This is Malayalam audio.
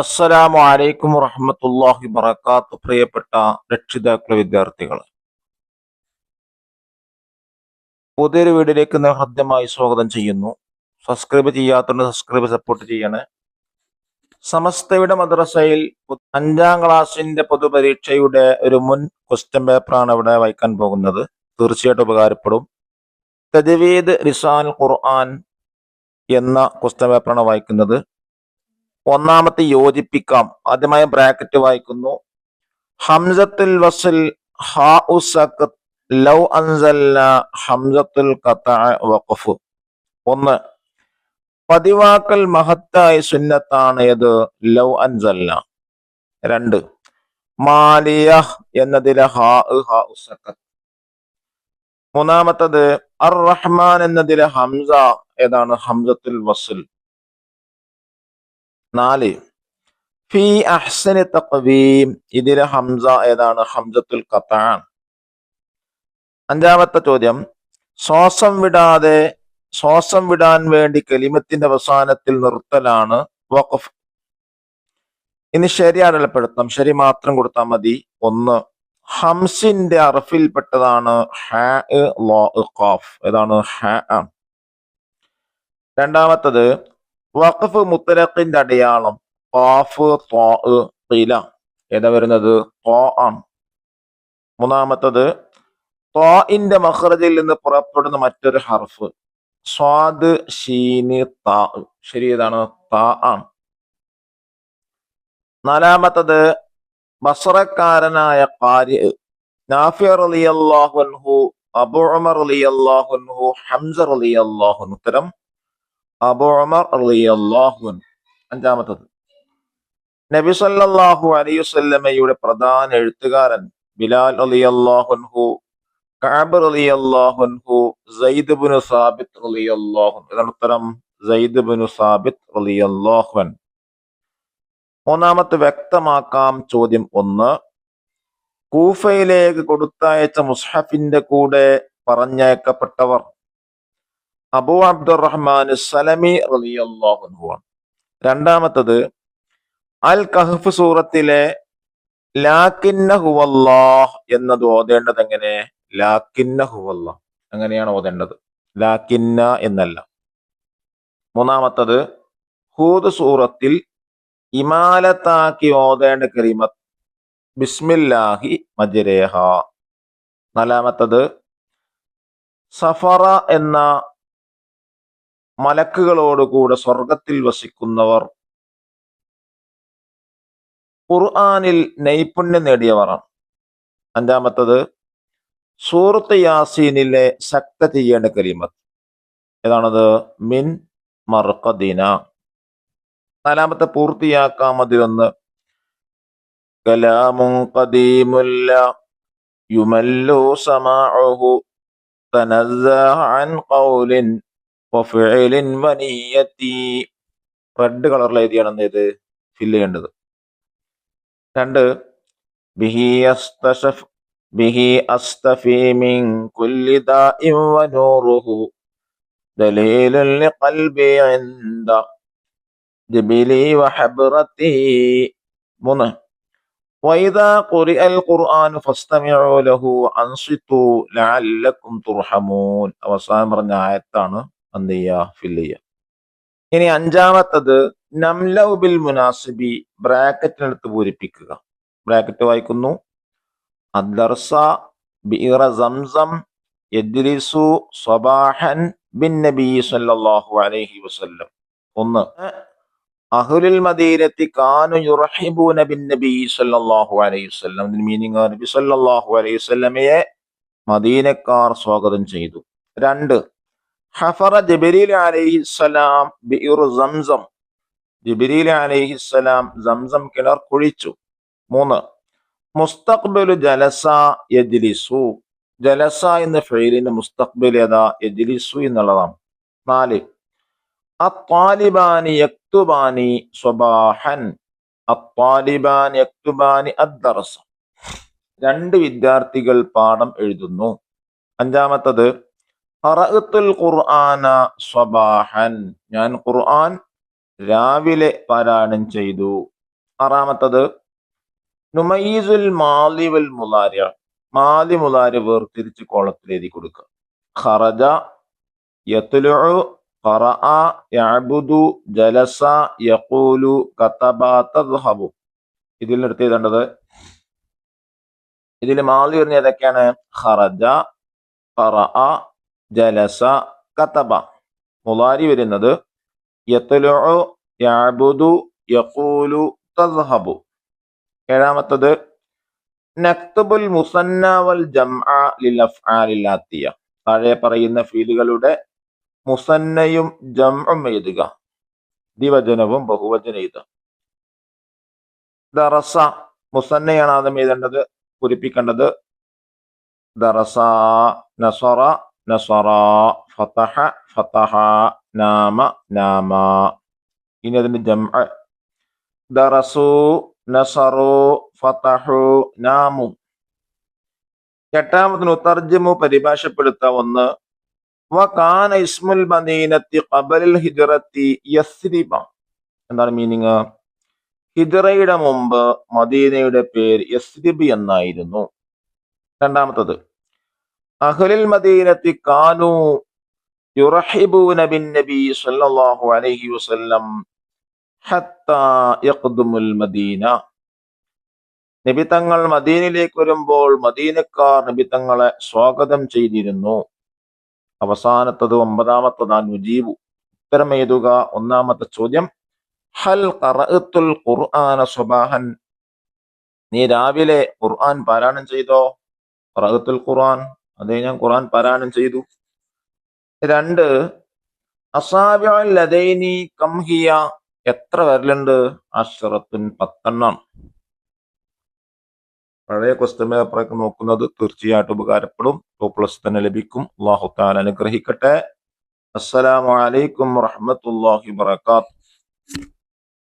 അസ്സലാമു അലൈക്കും വറഹ്മത്തുള്ളാഹി വബറകാത്തു. പ്രിയപ്പെട്ട രക്ഷിതാക്കളെ, വിദ്യാർത്ഥികൾ, പുതിയൊരു വീഡിയോയിലേക്ക് ഹൃദ്യമായി സ്വാഗതം ചെയ്യുന്നു. സബ്സ്ക്രൈബ് ചെയ്യാത്തവർ സബ്സ്ക്രൈബ്, സപ്പോർട്ട് ചെയ്യണേ. സമസ്തയുടെ മദ്രസയിൽ 5ാം ക്ലാസ്സിന്റെ പൊതുപരീക്ഷയുടെ ഒരു മുൻ ക്വസ്റ്റ്യൻ പേപ്പറാണ് ഇവിടെ വായിക്കാൻ പോകുന്നത്. തീർച്ചയായിട്ടും ഉപകാരപ്പെടും. തജ്വീദ് ലിസാനുൽ ഖുർആൻ എന്ന ക്വസ്റ്റ്യൻ പേപ്പറാണ് വായിക്കുന്നത്. ഒന്നാമത്തെ യോജിപ്പിക്കാം. ആദ്യമായി ബ്രാക്കറ്റ് വായിക്കുന്നു. ഹംസത്തുൽ വസ്ൽ ഹാഉ സഖത്ത് ലൗ അൻസൽന ഹംസത്തുൽ ഖത്അ വഖഫ്. 1. പതിവാക്കൽ മഹത്തായ സുന്നത്താണ് ഏത്? ലൗ അൻസൽന. 2. മാലിയഹ് എന്നതിലെ ഹാഉ സഖത്ത്. മൂന്നാമത്തത് അർ റഹ്മാൻ എന്നതിലെ ഹംസ ഏതാണ്? ഹംസത്തുൽ വസ്ൽ. 4. ഫി അഹ്സനി തഖ്വീം ഇതിലെ ഹംസ ഏതാണ്? ഹംസത്തുൽ ഖത്അ. 5ാമത്തെ ചോദ്യം, ശ്വാസം വിടാൻ വേണ്ടി കലിമത്തിന്റെ അവസാനത്തിൽ നിർത്തലാണ് വഖഫ്. ഇനി ശരി അടയാളപ്പെടുത്താം. ശരി മാത്രം കൊടുത്താൽ മതി. 1. ഹംസിന്റെ അർഫിൽപ്പെട്ടതാണ് ഹാ ലാ ഖാഫ്. ഏതാണ്? ഹാ. 2ാമത്തത് വഖഫ് മുത്തലഖിന്റെ അടയാളം ഖാഫ് ത്വാ ഖില. ഏതാ വരുന്നത്? ത്വാ ആണ്. 3ാമത്തത് ത്വാഇന്റെ മഖ്റജിൽ നിന്ന് പുറപ്പെടുന്ന മറ്റൊരു ഹർഫ് സ്വാദ് ഷീന് താ. ശരി ഏതാണ്? താ ആണ്. 4ാമത്തത് ബസ്റക്കാരനായ ഖാരി നാഫി റളിയല്ലാഹു അൻഹു, അബൂ ഉമർ റളിയല്ലാഹു അൻഹു, ഹംസ റളിയല്ലാഹു അൻഹു. ഉത്തരം അബൂ ഉമർ റളിയല്ലാഹു അൻഹു. 5ാമത്തത് നബി സല്ലല്ലാഹു അലൈഹി വസല്ലമയുടെ പ്രധാന എഴുത്തുകാരൻ ബിലാൽ റളിയല്ലാഹു അൻഹു, കഅബ് റളിയല്ലാഹു അൻഹു, സയ്യിദ് ഇബ്നു സാബിത്ത് റളിയല്ലാഹു അൻഹു. ഇതാണ് ഉത്തരം. സയ്യിദ് ഇബ്നു സാബിത്ത് റളിയല്ലാഹു അൻഹു. 3ാമത്തെ വ്യക്തമാക്കാം. ചോദ്യം 1. കൂഫയിലേക്ക് കൊടുത്തയച്ച മുസ്ഹഫിന്റെ കൂടെ പറഞ്ഞയക്കപ്പെട്ടവർ അബൂ അബ്ദുറഹ്മാൻ സലമി റളിയല്ലാഹു അൻഹു ആണ്. 2ാമത്തത് അൽ കഹ്ഫ് സൂറത്തിലെ ലാകിന്ന ഹുവല്ലാഹ് എന്നത് ഓതേണ്ടത് എങ്ങനെ? ലാകിന്ന ഹുവല്ലാഹ് അങ്ങനെയാണ് ഓതേണ്ടത്, ലാകിന്ന എന്നല്ല. 3ാമത്തത് ഹൂദ് സൂറത്തിൽ ഇമാലത്താക്കി ഓതേണ്ട കലിമത്ത് ബിസ്മില്ലാഹി മജ്രേഹ. 4ാമത്തത് സഫറ എന്ന മലക്കുകളോടുകൂടെ സ്വർഗത്തിൽ വസിക്കുന്നവർ ഖുർആനിൽ നൈപുണ്യം നേടിയവരാണ്. 5ാമത്തത് സൂറത്ത് യാസീനിലെ സക്ത ചെയ്യേണ്ട കലിമത്ത് ഏതാണത്? മിൻ മർഖദിന. 4ാമത്തെ പൂർത്തിയാക്കാം. അതിലൊന്ന് കലാമുൻ ഖദീമുല്ല യുമല്ലു സമാഉഹു തനസ്സഹ അൻ ഖൗലിൻ വഫിഇലിൻ വനിയതി. റെഡ് കളറിൽ എഴുതിയാണ് ഇത് ഫില്ല് ചെയ്യേണ്ടത്. 2. ബിഹി അസ്തഫി മിൻ കുല്ലി ദാഇൻ വനൂറുഹു ദലീലുൻ ലിഖൽബി ഇൻദ ജബിലി വഹബ്റതി. 3. വഇദാ ഖുരിഅൽ ഖുർആനു ഫസ്തമിഉ ലഹു അൻസിതു ലഅല്ലക്കും തുർഹമൂൻ. അവസാനം പറഞ്ഞ ആയത്താണ് എന്ത് ചെയ്യുക? ഫില്ല് ചെയ്യുക. ഇനി 5ാമത്തത് നംലഉ ബിൽ മുനാസിബി ബ്രാക്കറ്റിനടുത്ത് പൂരിപ്പിക്കുക. ബ്രാക്കറ്റ് വായിക്കുന്നു. അദ്ദർസ ബിഇറ സംസം യജ്ലിസു സ്വബാഹൻ ബിൻ നബി സല്ലല്ലാഹു അലൈഹി വസല്ലം. 1. അഹ്ലുൽ മദീനത്തി കാനു യുർഹിബൂന ബിൻ നബി സല്ലല്ലാഹു അലൈഹി വസല്ലം. ഇതിന്റെ മീനിങ് നബി സല്ലല്ലാഹു അലൈഹി വസല്ലമയെ മദീനക്കാർ സ്വാഗതം ചെയ്തു. 2. ഹഫറ ജിബ്രീൽ അലൈഹിസ്സലാം ബിഇറ സംസം. ജിബ്രീൽ അലൈഹിസ്സലാം സംസം കിണർ കുഴിച്ചു. 3. മുസ്തഖ്ബിലു ജലസ യജ്ലിസു. ജലസ എന്ന ഫീലിന്റെ മുസ്തഖ്ബിൽ ഏതാ? യജ്ലിസു എന്നുള്ളതാണ്. 4. അത്വാലിബാനി യക്തുബാനി സ്വബാഹൻ. അത്വാലിബാനി യക്തുബാനി അദ്ദർസ. 2 വിദ്യാർത്ഥികൾ പാഠം എഴുതുന്നു. 5ാമത്തത് ഖറഅത്തുൽ ഖുർആന സ്വബാഹൻ. ഞാൻ ഖുർആൻ രാവിലെ പാരായണം ചെയ്തു. ആറാമത്തത് നുമയ്യിസുൽ മാലി വൽ മുലാരി, മാലി മുലാരി വേർതിരിച്ച് കോളത്തിൽ എഴുതി കൊടുക്കുക. ഖറജ, യത്ലുഉ, ഖറഅ, യഅബുദു, ജലസ, യഖൂലു, കതബ, തദ്ഹബു. ഇതിൽ നിർത്തി എഴുതേണ്ടത്. ഇതിൽ മാലി വരുന്ന ഏതൊക്കെയാണ്? ഖറജ, ഖറഅ, ജലസ, കതബ. മുലാരി വരുന്നത് യത്ലുഉ, യഅബുദു, യഖൂലു, തദ്ഹബു. ഏഴാമത്തത് നക്തുബുൽ മുസന്ന വൽ ജംഅ ലിൽ അഫ്ആലിൽ ആത്തിയ, താഴെ പറയുന്ന ഫീലുകളുടെ മുസന്നയും ജംഉം എഴുതുക, ദ്വിവചനവും ബഹുവചനം എഴുതുക. ദറസ മുസന്നയാണ് ആദ്യം എഴുതേണ്ടത്, പൂരിപ്പിക്കേണ്ടത്. ദറസ, നസറ, നസറ, ഫതഹ, ഫതഹ, നാമ, നാമ. ഇനി അതിന്റെ ജംഅ ദറസു, നസറു, ഫതഹു, നാമു. എട്ടാമത്തിന് തർജമു പരിഭാഷപ്പെടുത്ത. ഒന്ന്, വകാന ഇസ്മുൽ മദീനത്തി ഖബലൽ ഹിജ്റത്തി യസ്രിബ. എന്താണ് മീനിങ്? ഹിജ്റയുടെ മുമ്പ് മദീനയുടെ പേര് യസ്രിബ് എന്നായിരുന്നു. രണ്ടാമത്തത് അഹ്ലുൽ മദീനത്തി കാനു യുറഹിബൂന ബിൻ നബി സല്ലല്ലാഹു അലൈഹി വസല്ലം ഹത്താ യഖ്ദുമുൽ മദീന. നബി തങ്ങൾ മദീനയിലേക്ക് വരുമ്പോൾ മദീനക്കാർ നബി തങ്ങളെ സ്വാഗതം ചെയ്തിരുന്നു. അവസാനത്തത് ഒമ്പതാമത്തതാണ് നുജീബു, ഉത്തരം എഴുതുക. ഒന്നാമത്തെ ചോദ്യം, ഹൽ ഖറഅത്തുൽ ഖുർആന സ്വബാഹൻ, നീ രാവിലെ ഖുർആൻ പാരായണം ചെയ്തോ? ഖറഅത്തുൽ ഖുർആൻ, അതേ ഞാൻ ഖുർആൻ പാരായണം ചെയ്തു. രണ്ട്, അസാബിഉൽ ലദൈനി കം ഹിയ, എത്ര വിരലുണ്ട്? അശ്റത്തുൻ, 10. പഴയ ക്വസ്റ്റ്യൻ പേപ്പറൊക്കെ നോക്കുന്നത് തീർച്ചയായിട്ടും ഉപകാരപ്പെടും. 2+ തന്നെ ലഭിക്കും. അല്ലാഹു തആല അനുഗ്രഹിക്കട്ടെ. അസ്സലാമു അലൈക്കും വറഹ്മത്തുള്ളാഹി വബറകാതുഹു.